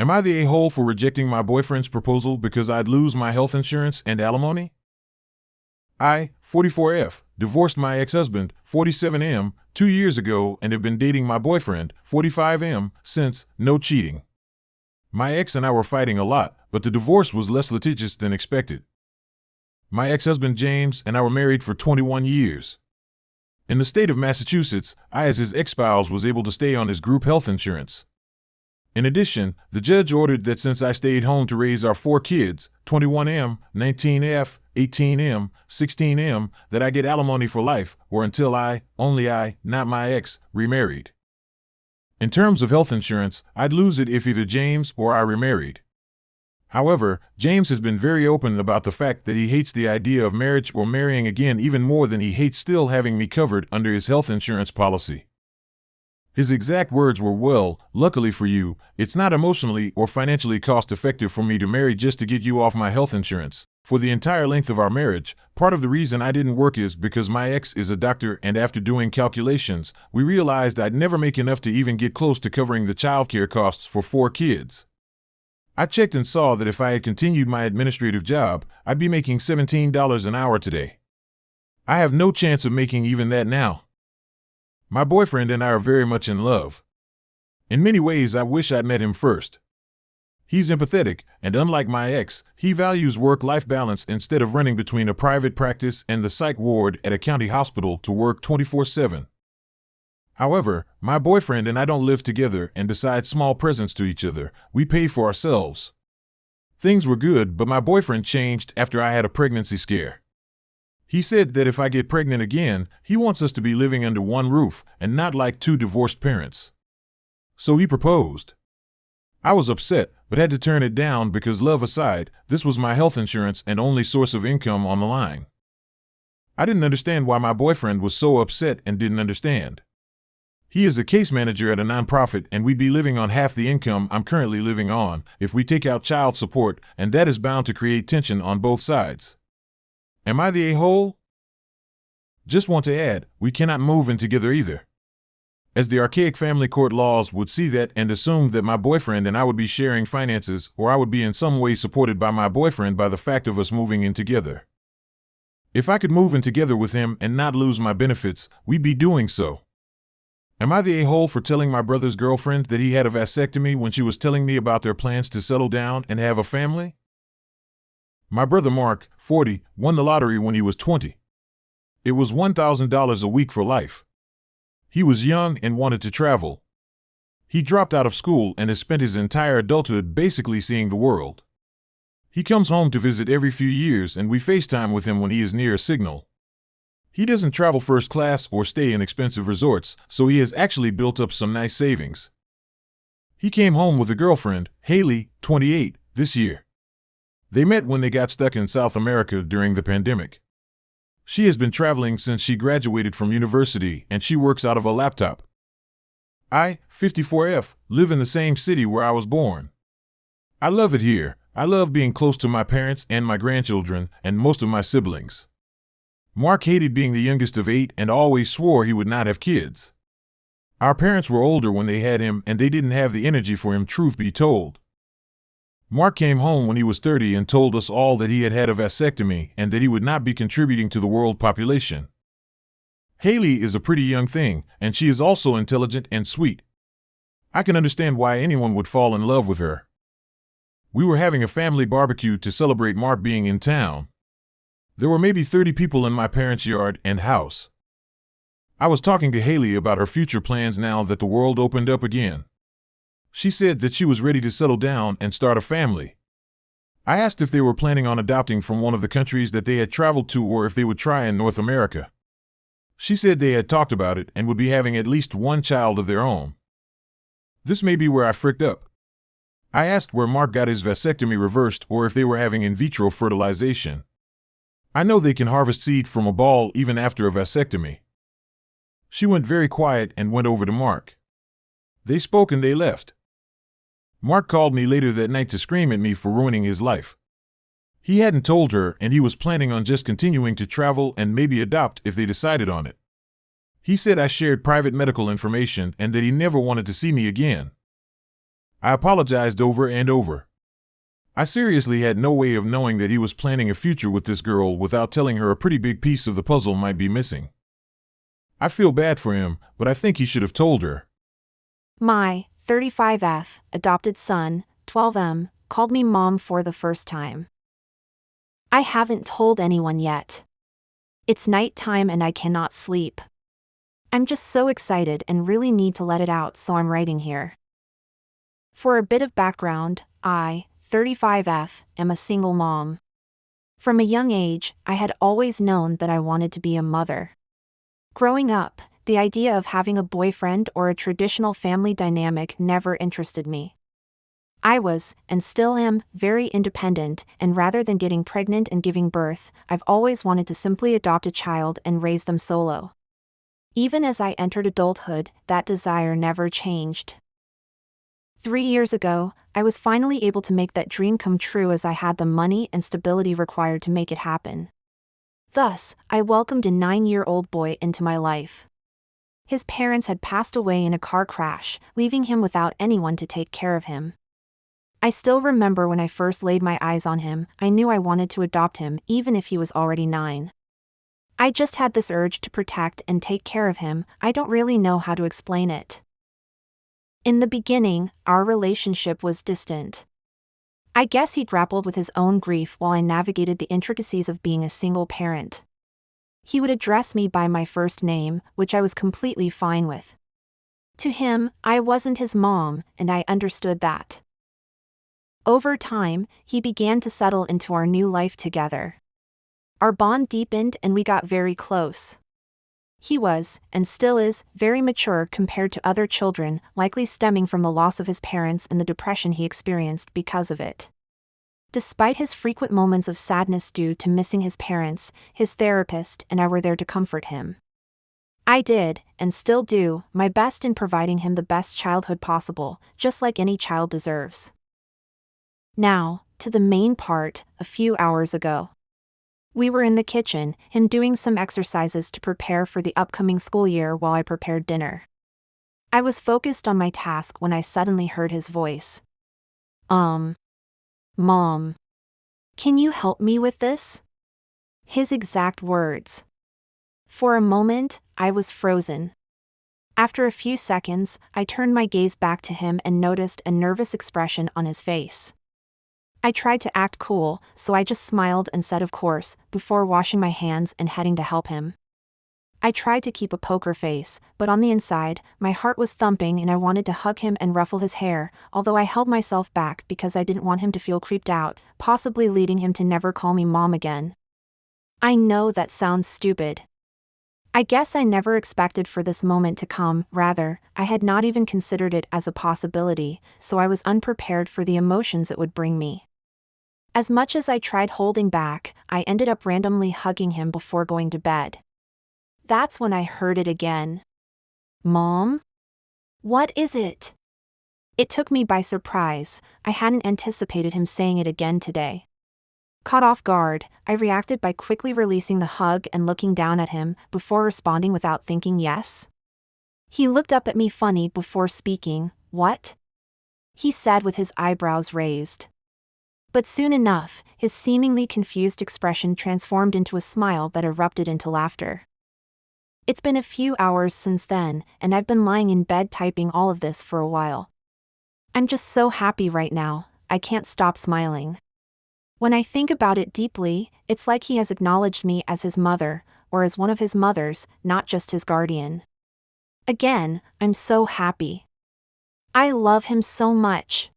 Am I the a-hole for rejecting my boyfriend's proposal because I'd lose my health insurance and alimony? I, 44F, divorced my ex-husband, 47M, 2 years ago and have been dating my boyfriend, 45M, since. No cheating. My ex and I were fighting a lot, but the divorce was less litigious than expected. My ex-husband James and I were married for 21 years. In the state of Massachusetts, I as his ex-spouse was able to stay on his group health insurance. In addition, the judge ordered that since I stayed home to raise our 4 kids, 21M, 19F, 18M, 16M, that I get alimony for life, or until I, only I, not my ex, remarried. In terms of health insurance, I'd lose it if either James or I remarried. However, James has been very open about the fact that he hates the idea of marriage or marrying again even more than he hates still having me covered under his health insurance policy. His exact words were, "Well, luckily for you, it's not emotionally or financially cost-effective for me to marry just to get you off my health insurance. For the entire length of our marriage, part of the reason I didn't work is because my ex is a doctor, and after doing calculations, we realized I'd never make enough to even get close to covering the childcare costs for 4 kids. I checked and saw that if I had continued my administrative job, I'd be making $17 an hour today. I have no chance of making even that now. My boyfriend and I are very much in love. In many ways, I wish I'd met him first. He's empathetic, and unlike my ex, he values work-life balance instead of running between a private practice and the psych ward at a county hospital to work 24/7. However, my boyfriend and I don't live together, and besides small presents to each other, we pay for ourselves. Things were good, but my boyfriend changed after I had a pregnancy scare. He said that if I get pregnant again, he wants us to be living under one roof and not like 2 divorced parents. So he proposed. I was upset, but had to turn it down because, love aside, this was my health insurance and only source of income on the line. I didn't understand why my boyfriend was so upset and didn't understand. He is a case manager at a nonprofit, and we'd be living on half the income I'm currently living on if we take out child support, and that is bound to create tension on both sides. Am I the a-hole? Just want to add, we cannot move in together either, as the archaic family court laws would see that and assume that my boyfriend and I would be sharing finances, or I would be in some way supported by my boyfriend by the fact of us moving in together. If I could move in together with him and not lose my benefits, we'd be doing so. Am I the a-hole for telling my brother's girlfriend that he had a vasectomy when she was telling me about their plans to settle down and have a family? My brother Mark, 40, won the lottery when he was 20. It was $1,000 a week for life. He was young and wanted to travel. He dropped out of school and has spent his entire adulthood basically seeing the world. He comes home to visit every few years, and we FaceTime with him when he is near a signal. He doesn't travel first class or stay in expensive resorts, so he has actually built up some nice savings. He came home with a girlfriend, Haley, 28, this year. They met when they got stuck in South America during the pandemic. She has been traveling since she graduated from university, and she works out of a laptop. I, 54F, live in the same city where I was born. I love it here. I love being close to my parents and my grandchildren and most of my siblings. Mark hated being the youngest of 8 and always swore he would not have kids. Our parents were older when they had him, and they didn't have the energy for him, truth be told. Mark came home when he was 30 and told us all that he had had a vasectomy and that he would not be contributing to the world population. Haley is a pretty young thing, and she is also intelligent and sweet. I can understand why anyone would fall in love with her. We were having a family barbecue to celebrate Mark being in town. There were maybe 30 people in my parents' yard and house. I was talking to Haley about her future plans now that the world opened up again. She said that she was ready to settle down and start a family. I asked if they were planning on adopting from one of the countries that they had traveled to or if they would try in North America. She said they had talked about it and would be having at least one child of their own. This may be where I fricked up. I asked where Mark got his vasectomy reversed or if they were having in vitro fertilization. I know they can harvest seed from a ball even after a vasectomy. She went very quiet and went over to Mark. They spoke and they left. Mark called me later that night to scream at me for ruining his life. He hadn't told her, and he was planning on just continuing to travel and maybe adopt if they decided on it. He said I shared private medical information and that he never wanted to see me again. I apologized over and over. I seriously had no way of knowing that he was planning a future with this girl without telling her a pretty big piece of the puzzle might be missing. I feel bad for him, but I think he should have told her. My 35F adopted son, 12M, called me mom for the first time. I haven't told anyone yet. It's nighttime and I cannot sleep. I'm just so excited and really need to let it out, so I'm writing here. For a bit of background, I, 35F, am a single mom. From a young age, I had always known that I wanted to be a mother. Growing up, the idea of having a boyfriend or a traditional family dynamic never interested me. I was, and still am, very independent, and rather than getting pregnant and giving birth, I've always wanted to simply adopt a child and raise them solo. Even as I entered adulthood, that desire never changed. 3 years ago, I was finally able to make that dream come true as I had the money and stability required to make it happen. Thus, I welcomed a 9-year-old boy into my life. His parents had passed away in a car crash, leaving him without anyone to take care of him. I still remember when I first laid my eyes on him, I knew I wanted to adopt him even if he was already 9. I just had this urge to protect and take care of him. I don't really know how to explain it. In the beginning, our relationship was distant. I guess he grappled with his own grief while I navigated the intricacies of being a single parent. He would address me by my first name, which I was completely fine with. To him, I wasn't his mom, and I understood that. Over time, he began to settle into our new life together. Our bond deepened and we got very close. He was, and still is, very mature compared to other children, likely stemming from the loss of his parents and the depression he experienced because of it. Despite his frequent moments of sadness due to missing his parents, his therapist and I were there to comfort him. I did, and still do, my best in providing him the best childhood possible, just like any child deserves. Now, to the main part, a few hours ago. We were in the kitchen, him doing some exercises to prepare for the upcoming school year while I prepared dinner. I was focused on my task when I suddenly heard his voice. Mom. Can you help me with this? His exact words. For a moment, I was frozen. After a few seconds, I turned my gaze back to him and noticed a nervous expression on his face. I tried to act cool, so I just smiled and said of course, before washing my hands and heading to help him. I tried to keep a poker face, but on the inside, my heart was thumping and I wanted to hug him and ruffle his hair, although I held myself back because I didn't want him to feel creeped out, possibly leading him to never call me mom again. I know that sounds stupid. I guess I never expected for this moment to come, rather, I had not even considered it as a possibility, so I was unprepared for the emotions it would bring me. As much as I tried holding back, I ended up randomly hugging him before going to bed. That's when I heard it again. Mom? What is it? It took me by surprise. I hadn't anticipated him saying it again today. Caught off guard, I reacted by quickly releasing the hug and looking down at him, before responding without thinking yes. He looked up at me funny before speaking. What? He said with his eyebrows raised. But soon enough, his seemingly confused expression transformed into a smile that erupted into laughter. It's been a few hours since then, and I've been lying in bed typing all of this for a while. I'm just so happy right now, I can't stop smiling. When I think about it deeply, it's like he has acknowledged me as his mother, or as one of his mothers, not just his guardian. Again, I'm so happy. I love him so much.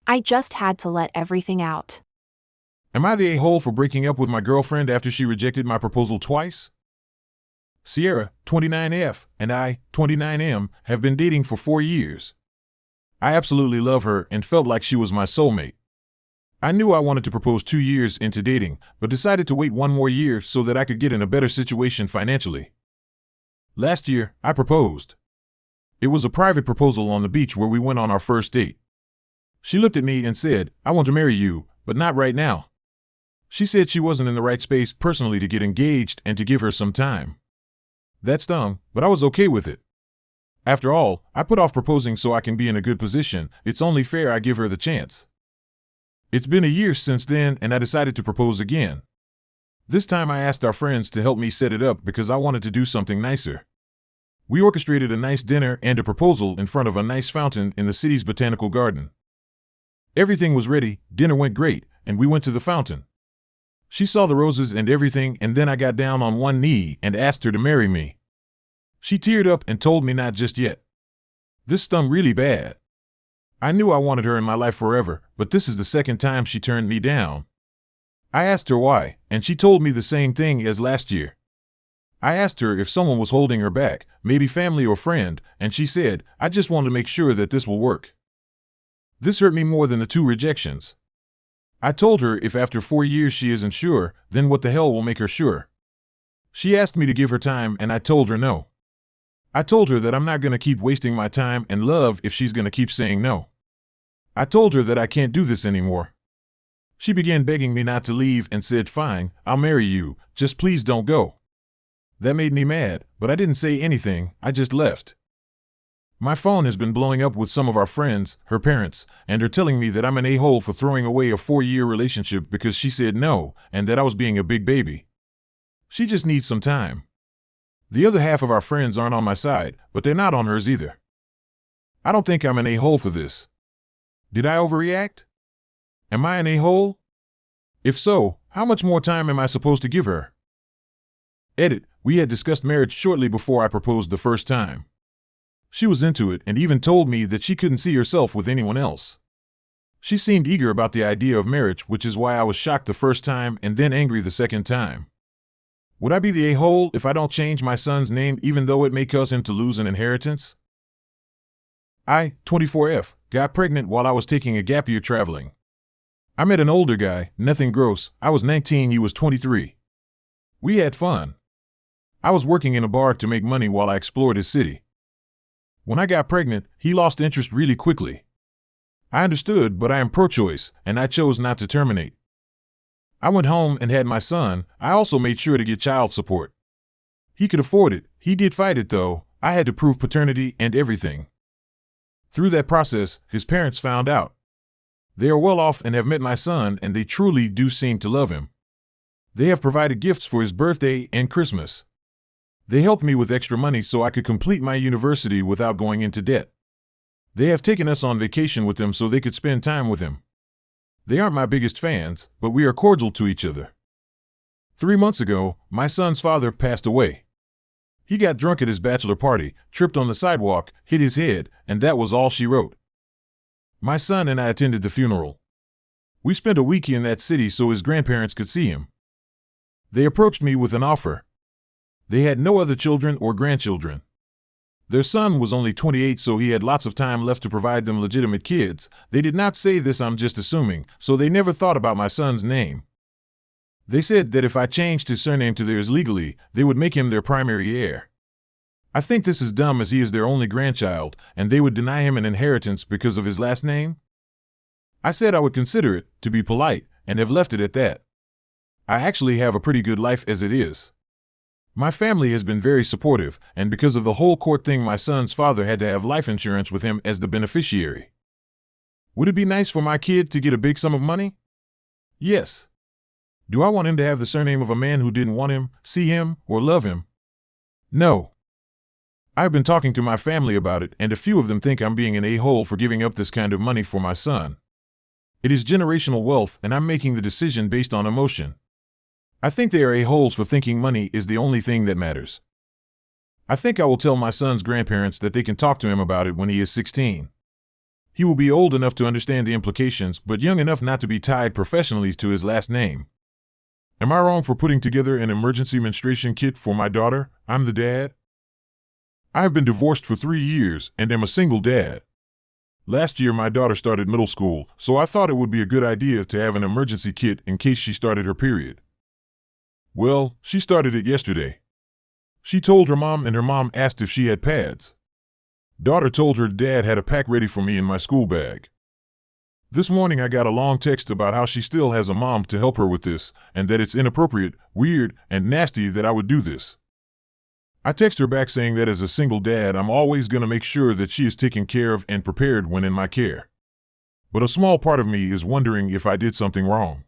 I just had to let everything out. Am I the a-hole for breaking up with my girlfriend after she rejected my proposal twice? Sierra, 29F, and I, 29M, have been dating for 4 years. I absolutely love her and felt like she was my soulmate. I knew I wanted to propose 2 years into dating, but decided to wait 1 more year so that I could get in a better situation financially. Last year, I proposed. It was a private proposal on the beach where we went on our first date. She looked at me and said, "I want to marry you, but not right now." She said she wasn't in the right space personally to get engaged and to give her some time. That stung, but I was okay with it. After all, I put off proposing so I can be in a good position. It's only fair I give her the chance. It's been a year since then, and I decided to propose again. This time I asked our friends to help me set it up because I wanted to do something nicer. We orchestrated a nice dinner and a proposal in front of a nice fountain in the city's botanical garden. Everything was ready, dinner went great, and we went to the fountain. She saw the roses and everything, and then I got down on one knee and asked her to marry me. She teared up and told me not just yet. This stung really bad. I knew I wanted her in my life forever, but this is the second time she turned me down. I asked her why, and she told me the same thing as last year. I asked her if someone was holding her back, maybe family or friend, and she said, "I just want to make sure that this will work." This hurt me more than the 2 rejections. I told her if after 4 years she isn't sure, then what the hell will make her sure? She asked me to give her time, and I told her no. I told her that I'm not going to keep wasting my time and love if she's going to keep saying no. I told her that I can't do this anymore. She began begging me not to leave and said, "Fine, I'll marry you, just please don't go." That made me mad, but I didn't say anything, I just left. My phone has been blowing up with some of our friends, her parents, and they're telling me that I'm an a-hole for throwing away a 4-year relationship because she said no, and that I was being a big baby. She just needs some time. The other half of our friends aren't on my side, but they're not on hers either. I don't think I'm an a-hole for this. Did I overreact? Am I an a-hole? If so, how much more time am I supposed to give her? Edit, we had discussed marriage shortly before I proposed the first time. She was into it and even told me that she couldn't see herself with anyone else. She seemed eager about the idea of marriage, which is why I was shocked the first time and then angry the second time. Would I be the a-hole if I don't change my son's name even though it may cause him to lose an inheritance? I, 24F, got pregnant while I was taking a gap year traveling. I met an older guy, nothing gross. I was 19, he was 23. We had fun. I was working in a bar to make money while I explored his city. When I got pregnant, he lost interest really quickly. I understood, but I am pro-choice, and I chose not to terminate. I went home and had my son. I also made sure to get child support. He could afford it. He did fight it though. I had to prove paternity and everything. Through that process, his parents found out. They are well off and have met my son, and they truly do seem to love him. They have provided gifts for his birthday and Christmas. They helped me with extra money so I could complete my university without going into debt. They have taken us on vacation with them so they could spend time with him. They aren't my biggest fans, but we are cordial to each other. 3 months ago, my son's father passed away. He got drunk at his bachelor party, tripped on the sidewalk, hit his head, and that was all she wrote. My son and I attended the funeral. We spent a week in that city so his grandparents could see him. They approached me with an offer. They had no other children or grandchildren. Their son was only 28, so he had lots of time left to provide them legitimate kids. They did not say this, I'm just assuming, so they never thought about my son's name. They said that if I changed his surname to theirs legally, they would make him their primary heir. I think this is dumb as he is their only grandchild, and they would deny him an inheritance because of his last name. I said I would consider it, to be polite, and have left it at that. I actually have a pretty good life as it is. My family has been very supportive, and because of the whole court thing, my son's father had to have life insurance with him as the beneficiary. Would it be nice for my kid to get a big sum of money? Yes. Do I want him to have the surname of a man who didn't want him, see him, or love him? No. I've been talking to my family about it, and a few of them think I'm being an a-hole for giving up this kind of money for my son. It is generational wealth, and I'm making the decision based on emotion. I think they are a-holes for thinking money is the only thing that matters. I think I will tell my son's grandparents that they can talk to him about it when he is 16. He will be old enough to understand the implications, but young enough not to be tied professionally to his last name. Am I wrong for putting together an emergency menstruation kit for my daughter? I'm the dad. I have been divorced for 3 years and am a single dad. Last year my daughter started middle school, so I thought it would be a good idea to have an emergency kit in case she started her period. Well, she started it yesterday. She told her mom, and her mom asked if she had pads. Daughter told her dad had a pack ready for me in my school bag. This morning I got a long text about how she still has a mom to help her with this, and that it's inappropriate, weird, and nasty that I would do this. I text her back saying that as a single dad, I'm always going to make sure that she is taken care of and prepared when in my care. But a small part of me is wondering if I did something wrong.